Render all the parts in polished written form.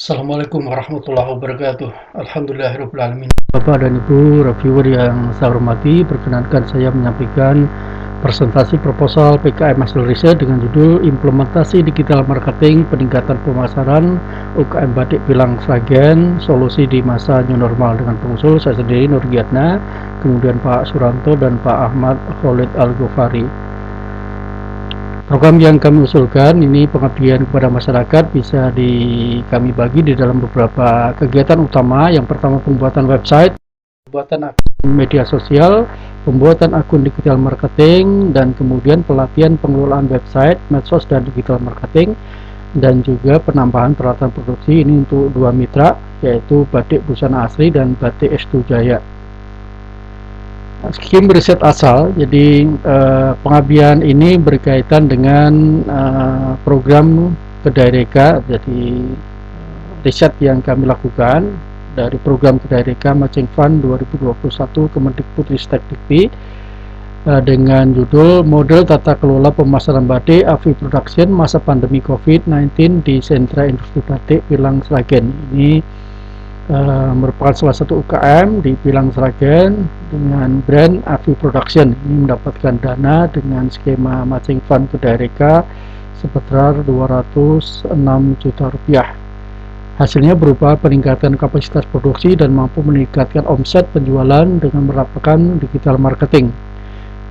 Assalamualaikum warahmatullahi wabarakatuh. Alhamdulillahirabbil alamin. Bapak dan Ibu reviewer yang saya hormati, perkenankan saya menyampaikan presentasi proposal PKM hasil riset dengan judul Implementasi Digital Marketing Peningkatan Pemasaran UKM Batik Pilang Sragen Solusi di Masa New Normal, dengan pengusul saya sendiri Nur Giatna, kemudian Pak Suranto dan Pak Ahmad Khalid Al-Ghufari. Program yang kami usulkan ini pengabdian kepada masyarakat bisa kami bagi di dalam beberapa kegiatan utama. Yang pertama, pembuatan website, pembuatan akun media sosial, pembuatan akun digital marketing, dan kemudian pelatihan pengelolaan website, medsos, dan digital marketing, dan juga penambahan peralatan produksi ini untuk dua mitra, yaitu Batik Busana Asri dan Batik Estu Jaya. Skim riset asal, jadi pengabdian ini berkaitan dengan program Kedai Reka. Jadi riset yang kami lakukan dari program Kedai Reka Matching Fund 2021 Kemendikbudristek Dikti dengan judul Model Tata Kelola Pemasaran Batik AFI Production Masa Pandemi COVID-19 di Sentra Industri Batik Pilang Sragen. Ini merupakan salah satu UKM di Pilang Sragen dengan brand AFI Production. Ini mendapatkan dana dengan skema matching fund Kedai Reka sebesar 206 juta rupiah. Hasilnya berupa peningkatan kapasitas produksi dan mampu meningkatkan omset penjualan dengan menerapkan digital marketing.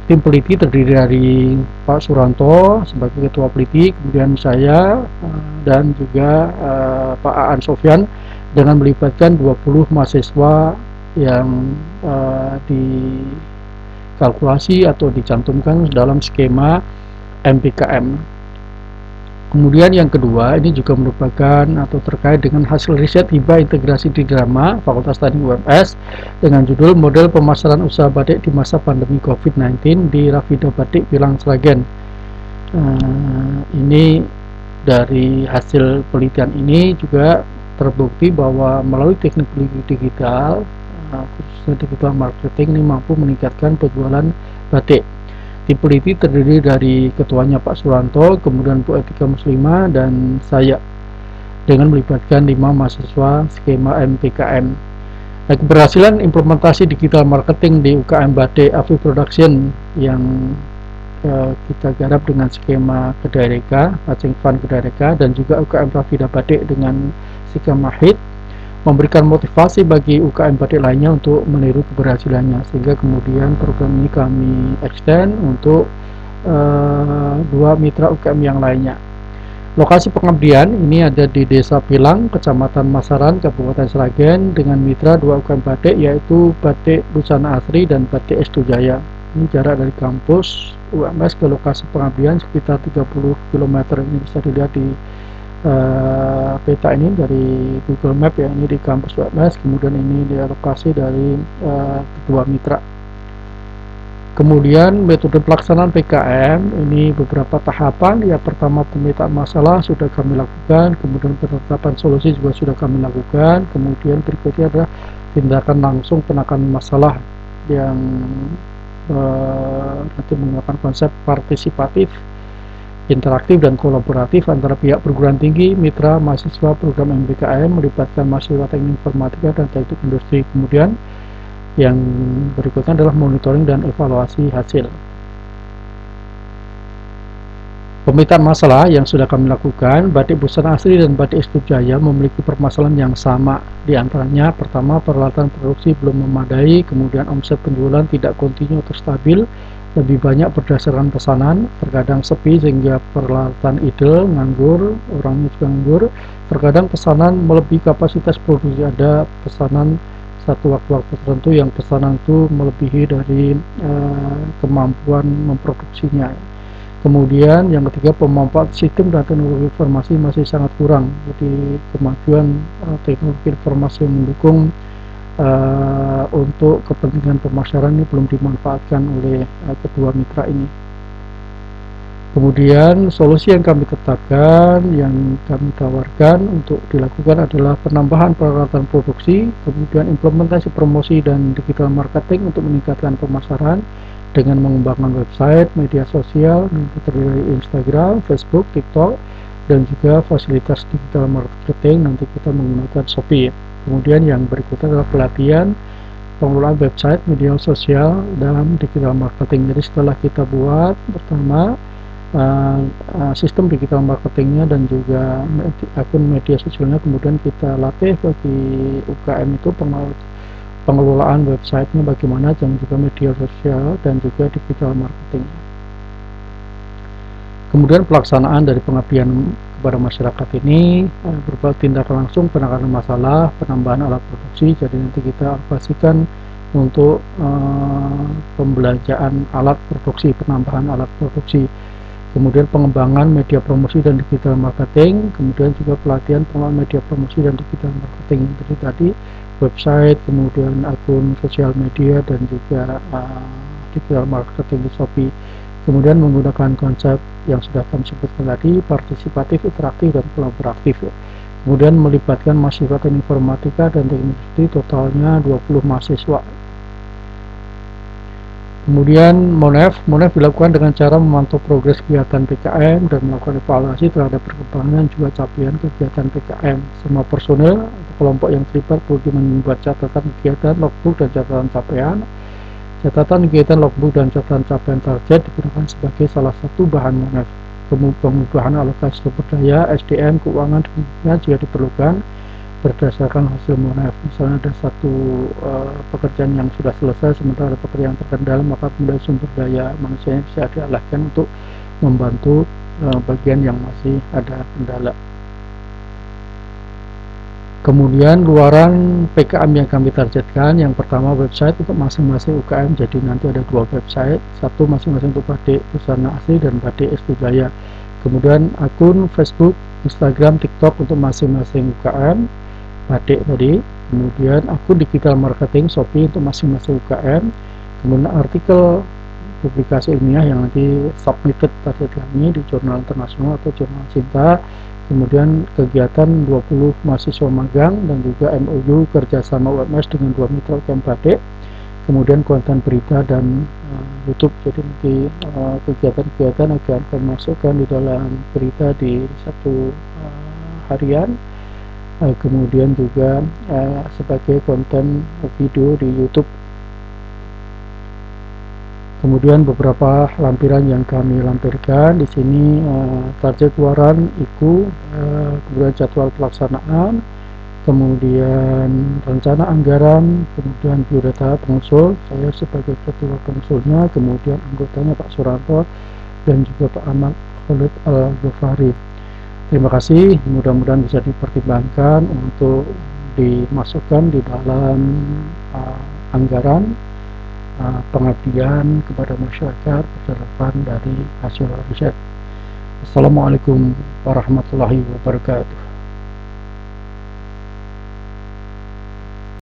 Tim peliti terdiri dari Pak Suranto sebagai ketua peliti, kemudian saya dan juga Pak Aan Sofyan, dengan melibatkan 20 mahasiswa yang dikalkulasi atau dicantumkan dalam skema MPKM. Kemudian yang kedua, ini juga merupakan atau terkait dengan hasil riset hibah integrasi di drama Fakultas Teknik UMS dengan judul Model Pemasaran Usaha Batik di Masa Pandemi COVID-19 di Rafida Batik Pilang Sragen. Ini dari hasil penelitian ini juga terbukti bahwa melalui teknik digital, khususnya digital marketing, ini mampu meningkatkan penjualan batik. Tim peneliti terdiri dari ketuanya Pak Suranto, kemudian Bu Etika Muslimah, dan saya, dengan melibatkan 5 mahasiswa skema MPKM. Nah, keberhasilan implementasi digital marketing di UKM Batik AFI Production yang kita garap dengan skema Kedai Reka, Matching Fund Kedai Reka, dan juga UKM Rafida Batik dengan skema HIT, memberikan motivasi bagi UKM batik lainnya untuk meniru keberhasilannya, sehingga kemudian program ini kami extend untuk 2 mitra UKM yang lainnya. Lokasi pengabdian ini ada di Desa Pilang, Kecamatan Masaran, Kabupaten Sragen, dengan mitra 2 UKM batik, yaitu Batik Busana Asri dan Batik Estu Jaya. Ini jarak dari kampus UMS ke lokasi pengabdian sekitar 30 km. Ini bisa dilihat di peta ini dari Google Map ya. Ini di kampus UMS, kemudian ini di lokasi dari kedua mitra. Kemudian metode pelaksanaan PKM ini beberapa tahapan. Ya, pertama, pemetaan masalah sudah kami lakukan, kemudian penetapan solusi juga sudah kami lakukan, kemudian berikutnya adalah tindakan langsung penanganan masalah yang nanti menggunakan konsep partisipatif, interaktif, dan kolaboratif antara pihak perguruan tinggi, mitra, mahasiswa program MPKM, melibatkan mahasiswa teknik informatika dan teknik industri. Kemudian yang berikutnya adalah monitoring dan evaluasi hasil. Pemetaan masalah yang sudah kami lakukan, Batik Busana Asri dan Batik Estu Jaya memiliki permasalahan yang sama. Di antaranya, pertama, peralatan produksi belum memadai, kemudian omset penjualan tidak kontinu atau stabil, lebih banyak berdasarkan pesanan, terkadang sepi sehingga peralatan idle, nganggur, orangnya juga nganggur, terkadang pesanan melebihi kapasitas produksi, ada pesanan satu waktu-waktu tertentu yang pesanan itu melebihi dari kemampuan memproduksinya. Kemudian yang ketiga, pemanfaatan sistem dan teknologi informasi masih sangat kurang, jadi kemajuan teknologi informasi yang mendukung untuk kepentingan pemasaran ini belum dimanfaatkan oleh kedua mitra ini. Kemudian solusi yang kami tetapkan, yang kami tawarkan untuk dilakukan adalah penambahan peralatan produksi, kemudian implementasi promosi dan digital marketing untuk meningkatkan pemasaran dengan mengembangkan website, media sosial, terdiri dari Instagram, Facebook, TikTok, dan juga fasilitas digital marketing nanti kita menggunakan Shopee. Kemudian yang berikutnya adalah pelatihan pengelolaan website, media sosial, dan digital marketing. Jadi setelah kita buat pertama sistem digital marketingnya dan juga akun media sosialnya, kemudian kita latih bagi UKM itu pengelolaan websitenya bagaimana, dan juga media sosial dan juga digital marketingnya. Kemudian pelaksanaan dari pengabdian kepada masyarakat ini berupa tindakan langsung penanganan masalah, penambahan alat produksi. Jadi nanti kita alokasikan untuk pembelanjaan alat produksi, penambahan alat produksi. Kemudian pengembangan media promosi dan digital marketing, kemudian juga pelatihan pengelolaan media promosi dan digital marketing. Jadi tadi website, kemudian akun sosial media, dan juga digital marketing di Shopee. Kemudian menggunakan konsep yang sudah kami sebutkan tadi, partisipatif, interaktif, dan kolaboratif. Kemudian melibatkan mahasiswa teknik informatika dan teknik industri, totalnya 20 mahasiswa. Kemudian Monef dilakukan dengan cara memantau progres kegiatan PKM dan melakukan evaluasi terhadap perkembangan juga capaian kegiatan PKM. Semua personel atau kelompok yang terlibat perlu membuat catatan kegiatan, logbook, dan catatan capaian. Catatan kegiatan, logbook, dan catatan capaian target digunakan sebagai salah satu bahan Monef. Pengubahan alokasi sumber daya, SDM, keuangan, dan jika diperlukan berdasarkan hasil Monef. Misalnya ada satu pekerjaan yang sudah selesai sementara ada pekerjaan yang terkendala, maka kemudian sumber daya manusianya bisa dialihkan untuk membantu bagian yang masih ada kendala. Kemudian luaran PKM yang kami targetkan, yang pertama website untuk masing-masing UKM. Jadi nanti ada 2 website, satu masing-masing untuk Batik Busana Asli dan Batik Estujaya. Kemudian akun Facebook, Instagram, TikTok untuk masing-masing UKM Batik tadi. Kemudian akun digital marketing Shopee untuk masing-masing UKM. Kemudian artikel publikasi ilmiah yang nanti submitted target kami di jurnal internasional atau jurnal cinta. Kemudian kegiatan 20 mahasiswa magang dan juga MOU kerjasama UMS dengan 2 mitra UKM Batik. Kemudian konten berita dan YouTube. Jadi nanti kegiatan-kegiatan akan kami masukkan di dalam berita di satu harian. Kemudian juga sebagai konten video di YouTube. Kemudian beberapa lampiran yang kami lampirkan di sini, target keluaran IKU, kemudian jadwal pelaksanaan, kemudian rencana anggaran, kemudian biodata pengusul, saya sebagai ketua pengusulnya, kemudian anggotanya Pak Suranto dan juga Pak Ahmad Khalid Al-Ghafari. Terima kasih, mudah-mudahan bisa dipertimbangkan untuk dimasukkan di dalam anggaran pengabdian kepada masyarakat berdasarkan dari hasil riset. Assalamualaikum warahmatullahi wabarakatuh.